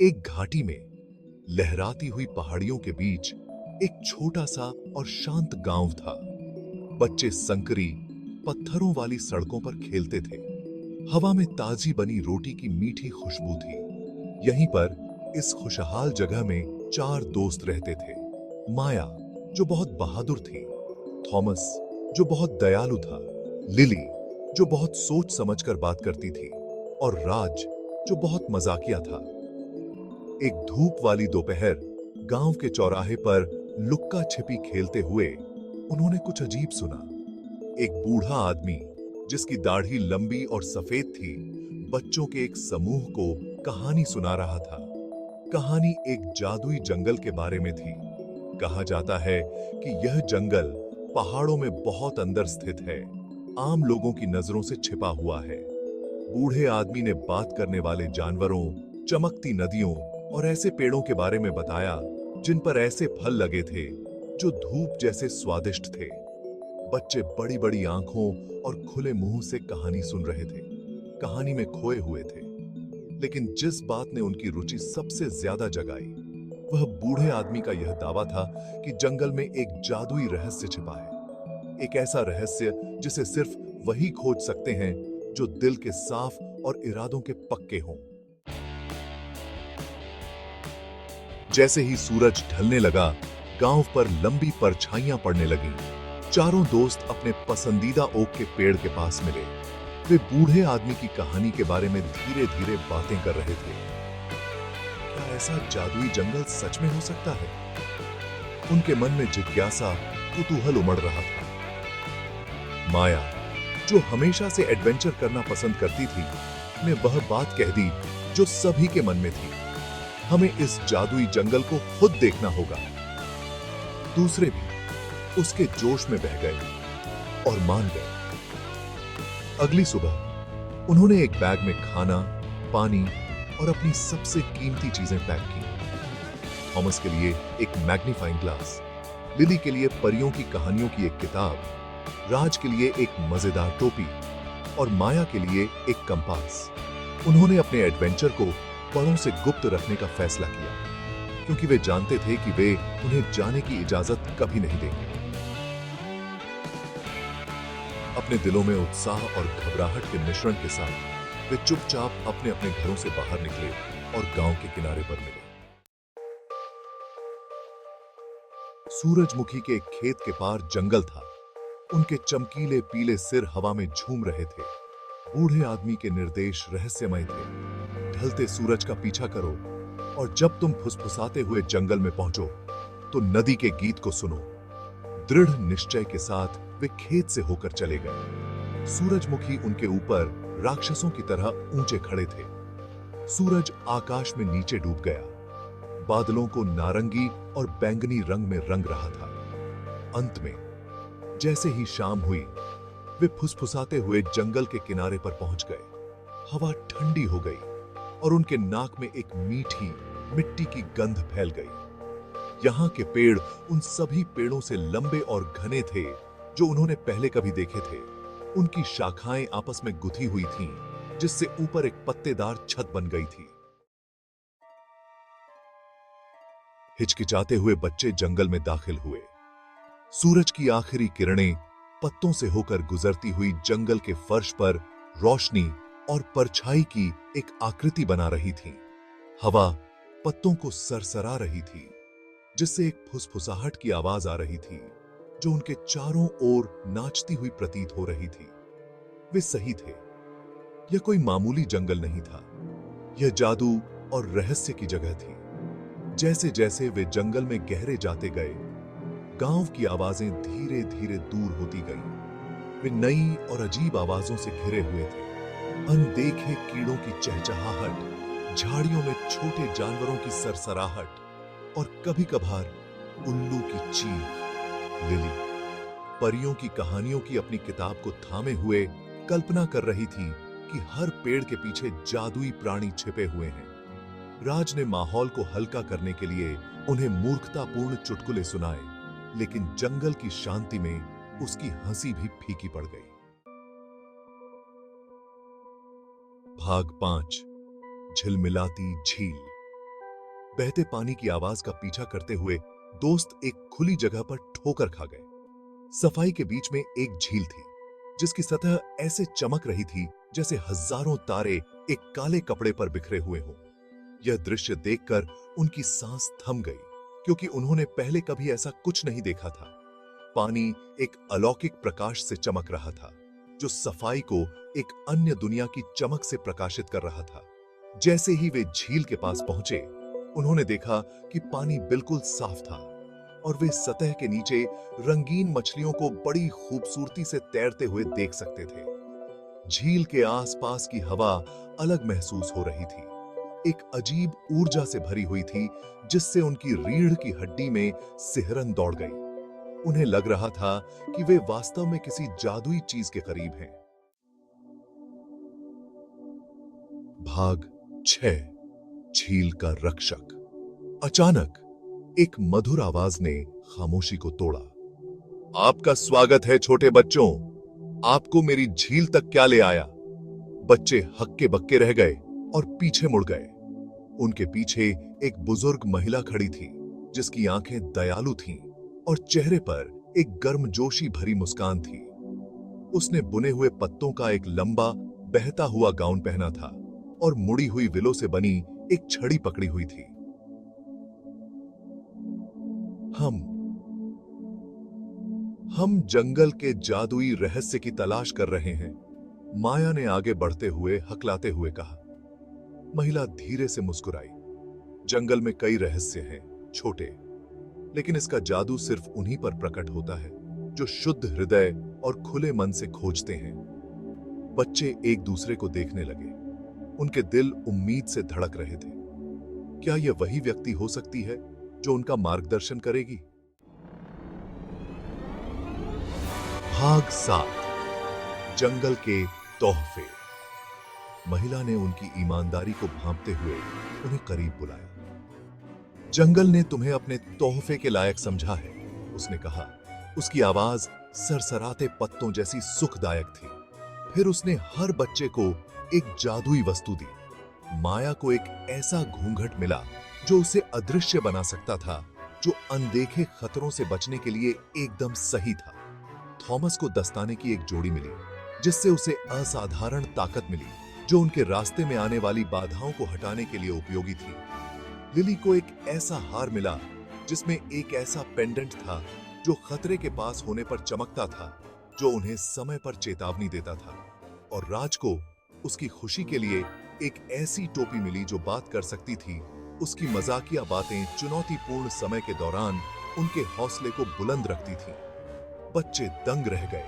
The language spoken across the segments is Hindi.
एक घाटी में लहराती हुई पहाड़ियों के बीच एक छोटा सा और शांत गांव था। बच्चे संकरी पत्थरों वाली सड़कों पर खेलते थे। हवा में ताजी बनी रोटी की मीठी खुशबू थी। यहीं पर इस खुशहाल जगह में चार दोस्त रहते थे। माया, जो बहुत बहादुर थी। थॉमस, जो बहुत दयालु था। लिली, जो बहुत सोच समझकर बात करती थी। और राज, जो बहुत मजाकिया था। एक धूप वाली दोपहर गांव के चौराहे पर लुक्का छिपी खेलते हुए उन्होंने कुछ अजीब सुना। एक बूढ़ा आदमी, जिसकी दाढ़ी लंबी और सफेद थी, बच्चों के एक समूह को कहानी सुना रहा था। कहानी एक जादुई जंगल के बारे में थी। कहा जाता है कि यह जंगल पहाड़ों में बहुत अंदर स्थित है, आम लोगों की नजरों से छिपा हुआ है। बूढ़े आदमी ने बात करने वाले जानवरों, चमकती नदियों और ऐसे पेड़ों के बारे में बताया जिन पर ऐसे फल लगे थे जो धूप जैसे स्वादिष्ट थे। बच्चे बड़ी बड़ी आंखों और खुले मुंह से कहानी सुन रहे थे, कहानी में खोए हुए थे। लेकिन जिस बात ने उनकी रुचि सबसे ज्यादा जगाई, वह बूढ़े आदमी का यह दावा था कि जंगल में एक जादुई रहस्य छिपा है। एक ऐसा रहस्य जिसे सिर्फ वही खोज सकते हैं जो दिल के साफ और इरादों के पक्के हों। जैसे ही सूरज ढलने लगा, गांव पर लंबी परछाइयां पड़ने लगीं। चारों दोस्त अपने पसंदीदा ओक के पेड़ के पास मिले। वे बूढ़े आदमी की कहानी के बारे में धीरे धीरे बातें कर रहे थे। क्या ऐसा जादुई जंगल सच में हो सकता है? उनके मन में जिज्ञासा, कुतूहल उमड़ रहा था। माया, जो हमेशा से एडवेंचर करना पसंद करती थी, ने वह बात कह दी जो सभी के मन में थी। हमें इस जादुई जंगल को खुद देखना होगा। दूसरे भी उसके जोश में बह गए और मान गए। अगली सुबह उन्होंने एक बैग में खाना, पानी और अपनी सबसे कीमती चीजें पैक की। थॉमस के लिए एक मैग्नीफाइंग ग्लास, लिली के लिए परियों की कहानियों की एक किताब, राज के लिए एक मजेदार टोपी और माया के लिए एक कंपास। उन्होंने अपने एडवेंचर को बड़ों से गुप्त रखने का फैसला किया, क्योंकि वे जानते थे कि वे उन्हें जाने की इजाजत कभी नहीं देंगे। अपने दिलों में उत्साह और घबराहट के मिश्रण के साथ वे चुपचाप अपने अपने घरों से बाहर निकले और गांव के किनारे पर मिले। सूरजमुखी के एक खेत के पार जंगल था। उनके चमकीले पीले सिर हवा में झूम रहे थे। बूढ़े आदमी के निर्देश रहस्यमय थे। ढलते सूरज का पीछा करो और जब तुम फुसफुसाते हुए जंगल में पहुंचो तो नदी के गीत को सुनो। दृढ़ निश्चय के साथ वे खेत से होकर चले गए। सूरजमुखी उनके ऊपर राक्षसों की तरह ऊंचे खड़े थे। सूरज आकाश में नीचे डूब गया, बादलों को नारंगी और बैंगनी रंग में रंग रहा था। अंत में जैसे ही शाम हुई, वे फुसफुसाते हुए जंगल के किनारे पर पहुंच गए। हवा ठंडी हो गई और उनके नाक में एक मीठी मिट्टी की गंध फैल गई। यहाँ के पेड़ उन सभी पेड़ों से लंबे और घने थे जो उन्होंने पहले कभी देखे थे। उनकी शाखाएं आपस में गुथी हुई थीं, जिससे ऊपर एक पत्तेदार छत बन गई थी। हिचकिचाते हुए बच्चे जंगल में दाखिल हुए। सूरज की आखिरी किरणें पत्तों से होकर गुजरती हुई जंगल के फर्श पर रोशनी और परछाई की एक आकृति बना रही थी। हवा पत्तों को सरसरा रही थी, जिससे एक फुसफुसाहट की आवाज आ रही थी जो उनके चारों ओर नाचती हुई प्रतीत हो रही थी। वे सही थे। यह कोई मामूली जंगल नहीं था। यह जादू और रहस्य की जगह थी। जैसे जैसे वे जंगल में गहरे जाते गए, गांव की आवाजें धीरे धीरे दूर होती गईं। वे नई और अजीब आवाजों से घिरे हुए थे। अनदेखे कीड़ों की चहचहाहट, झाड़ियों में छोटे जानवरों की सरसराहट और कभी-कभार उल्लू की चीख। लिली परियों की कहानियों की अपनी किताब को थामे हुए कल्पना कर रही थी कि हर पेड़ के पीछे जादुई प्राणी छिपे हुए हैं। राज ने माहौल को हल्का करने के लिए उन्हें मूर्खतापूर्ण चुटकुले सुनाए, लेकिन जंगल की शांति में उसकी हंसी भी फीकी पड़ गई। भाग 5, झिलमिलाती झील। बहते पानी की आवाज का पीछा करते हुए दोस्त एक खुली जगह पर ठोकर खा गए। सफाई के बीच में एक झील थी, जिसकी सतह ऐसे चमक रही थी जैसे हजारों तारे एक काले कपड़े पर बिखरे हुए हों। यह दृश्य देखकर उनकी सांस थम गई, क्योंकि उन्होंने पहले कभी ऐसा कुछ नहीं देखा था। पानी एक अलौकिक प्रकाश से चमक रहा था, जो सफाई को एक अन्य दुनिया की चमक से प्रकाशित कर रहा था। जैसे ही वे झील के पास पहुंचे, उन्होंने देखा कि पानी बिल्कुल साफ था और वे सतह के नीचे रंगीन मछलियों को बड़ी खूबसूरती से तैरते हुए देख सकते थे। झील के आसपास की हवा अलग महसूस हो रही थी, एक अजीब ऊर्जा से भरी हुई थी, जिससे उनकी रीढ़ की हड्डी में सिहरन दौड़ गई। उन्हें लग रहा था कि वे वास्तव में किसी जादुई चीज के करीब हैं। भाग 6, झील का रक्षक। अचानक एक मधुर आवाज ने खामोशी को तोड़ा। आपका स्वागत है छोटे बच्चों, आपको मेरी झील तक क्या ले आया? बच्चे हक्के बक्के रह गए और पीछे मुड़ गए। उनके पीछे एक बुजुर्ग महिला खड़ी थी, जिसकी आंखें दयालु थीं और चेहरे पर एक गर्मजोशी भरी मुस्कान थी। उसने बुने हुए पत्तों का एक लंबा बहता हुआ गाउन पहना था और मुड़ी हुई विलों से बनी एक छड़ी पकड़ी हुई थी। हम जंगल के जादुई रहस्य की तलाश कर रहे हैं, माया ने आगे बढ़ते हुए हकलाते हुए कहा। महिला धीरे से मुस्कुराई। जंगल में कई रहस्य हैं, छोटे, लेकिन इसका जादू सिर्फ उन्हीं पर प्रकट होता है जो शुद्ध हृदय और खुले मन से खोजते हैं। बच्चे एक दूसरे को देखने लगे। उनके दिल उम्मीद से धड़क रहे थे। क्या यह वही व्यक्ति हो सकती है जो उनका मार्गदर्शन करेगी? भाग 7, जंगल के तोहफे। महिला ने उनकी ईमानदारी को भांपते हुए उन्हें करीब बुलाया। जंगल ने तुम्हें अपने तोहफे के लायक समझा है, उसने कहा। उसकी आवाज सरसराते पत्तों जैसी सुखदायक थी। फिर उसने हर बच्चे को एक जादुई वस्तु दी। माया को एक ऐसा घूंघट मिला जो उसे अदृश्य बना सकता था, जो अनदेखे खतरों से बचने के लिए एकदम सही था। थॉमस को दस्ताने की एक जोड़ी मिली, जिससे उसे असाधारण ताकत मिली, जो उनके रास्ते में आने वाली बाधाओं को हटाने के लिए उपयोगी थी। लिली को एक ऐसा हार मिला जिसमें एक ऐसा पेंडेंट था जो खतरे के पास होने पर चमकता था, जो उन्हें समय पर चेतावनी देता था। और राज को उसकी खुशी के लिए एक ऐसी टोपी मिली जो बात कर सकती थी। उसकी मजाकिया बातें चुनौतीपूर्ण समय के दौरान उनके हौसले को बुलंद रखती थीं। बच्चे दंग रह गए।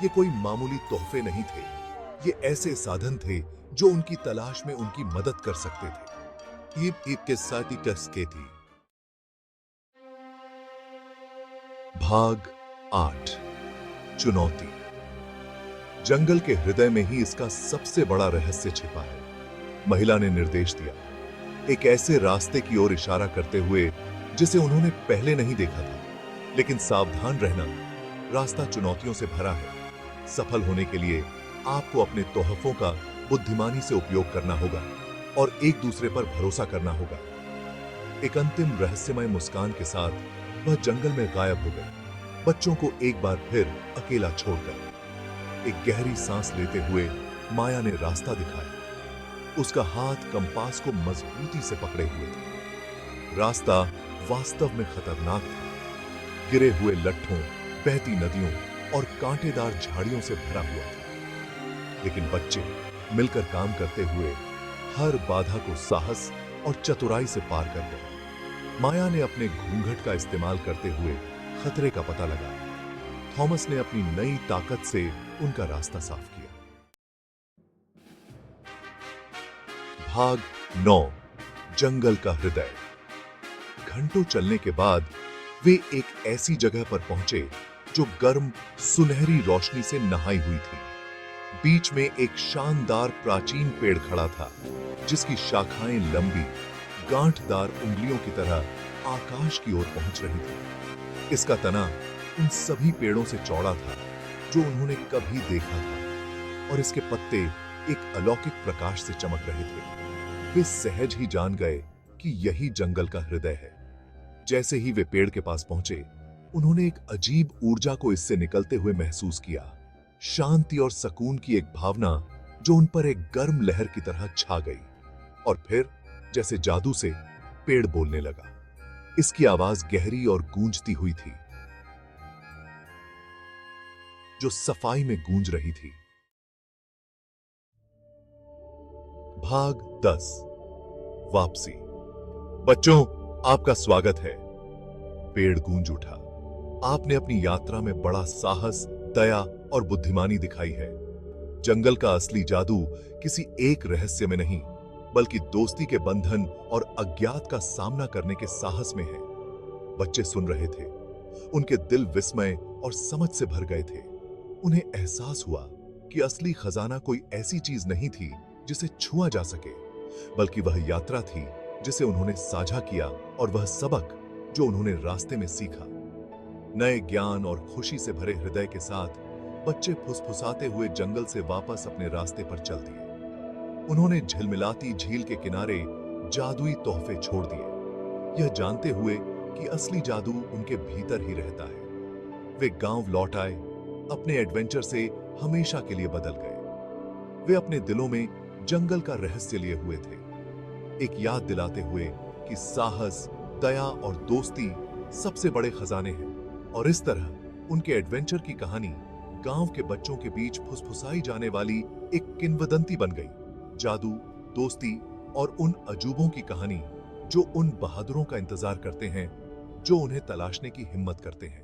ये कोई मामूली तोहफे नहीं थे, ये ऐसे साधन थे जो उनकी तलाश में उनकी मदद कर सकते थे। ईब ईब के साथी कसके थी। भाग 8, चुनौती। जंगल के हृदय में ही इसका सबसे बड़ा रहस्य छिपा है। महिला ने निर्देश दिया, एक ऐसे रास्ते की ओर इशारा करते हुए जिसे उन्होंने पहले नहीं देखा था। लेकिन सावधान रहना, रास्ता चुनौतियों से भरा है। सफल होने के लिए आपको अपने तोहफों का बुद्धिमानी से उपयोग करना होगा और एक दूसरे पर भरोसा करना होगा। एक अंतिम रहस्यमय मुस्कान के साथ वह जंगल में गायब हो गई, बच्चों को एक बार फिर अकेला छोड़कर। एक गहरी सांस लेते हुए माया ने रास्ता दिखाया। उसका हाथ कंपास को मजबूती से पकड़े हुए था। रास्ता वास्तव में खतरनाक था। गिरे हुए लट्ठों, बहती नदियों और कांटेदार झाड़ियों से भरा हुआ था। लेकिन बच्चे मिलकर काम करते हुए हर बाधा को साहस और चतुराई से पार कर गए। माया ने अपने घूंघट का इस्तेमाल करते हुए खतरे का पता लगाया। थॉमस ने अपनी नई ताकत से उनका रास्ता साफ किया। भाग 9, जंगल का हृदय। घंटों चलने के बाद वे एक ऐसी जगह पर पहुंचे जो गर्म सुनहरी रोशनी से नहाई हुई थी। बीच में एक शानदार प्राचीन पेड़ खड़ा था, जिसकी शाखाएं लंबी गांठदार उंगलियों की तरह आकाश की ओर पहुंच रही थी। इसका तना उन सभी पेड़ों से चौड़ा था जो उन्होंने कभी देखा था, और इसके पत्ते एक अलौकिक प्रकाश से चमक रहे थे। वे सहज ही जान गए कि यही जंगल का हृदय है। जैसे ही वे पेड़ के पास पहुंचे, उन्होंने एक अजीब ऊर्जा को इससे निकलते हुए महसूस किया। शांति और सकून की एक भावना जो उन पर एक गर्म लहर की तरह छा गई। और फिर जैसे जादू से पेड़ बोलने लगा। इसकी आवाज गहरी और गूंजती हुई थी, जो सफाई में गूंज रही थी। भाग 10 वापसी। बच्चों, आपका स्वागत है। पेड़ गूंज उठा। आपने अपनी यात्रा में बड़ा साहस, दया और बुद्धिमानी दिखाई है। जंगल का असली जादू किसी एक रहस्य में नहीं, बल्कि दोस्ती के बंधन और अज्ञात का सामना करने के साहस में है। बच्चे सुन रहे थे। उनके दिल विस्मय और समझ से भर गए थे। उन्हें एहसास हुआ कि असली खजाना कोई ऐसी चीज नहीं थी जिसे छुआ जा सके, बल्कि वह यात्रा थी जिसे उन्होंने साझा किया और वह सबक जो उन्होंने रास्ते में सीखा। नए ज्ञान और खुशी से भरे हृदय के साथ बच्चे फुसफुसाते हुए जंगल से वापस अपने रास्ते पर चल दिए। उन्होंने झिलमिलाती झील के किनारे जादुई तोहफे छोड़ दिए, यह जानते हुए कि असली जादू उनके भीतर ही रहता है। वे गांव लौट आए, अपने एडवेंचर से हमेशा के लिए बदल गए। वे अपने दिलों में जंगल का रहस्य लिए हुए थे, एक याद दिलाते हुए कि साहस, दया और दोस्ती सबसे बड़े खजाने हैं। और इस तरह उनके एडवेंचर की कहानी गांव के बच्चों के बीच फुसफुसाई जाने वाली एक किंवदंती बन गई। जादू, दोस्ती और उन अजूबों की कहानी जो उन बहादुरों का इंतजार करते हैं, जो उन्हें तलाशने की हिम्मत करते हैं।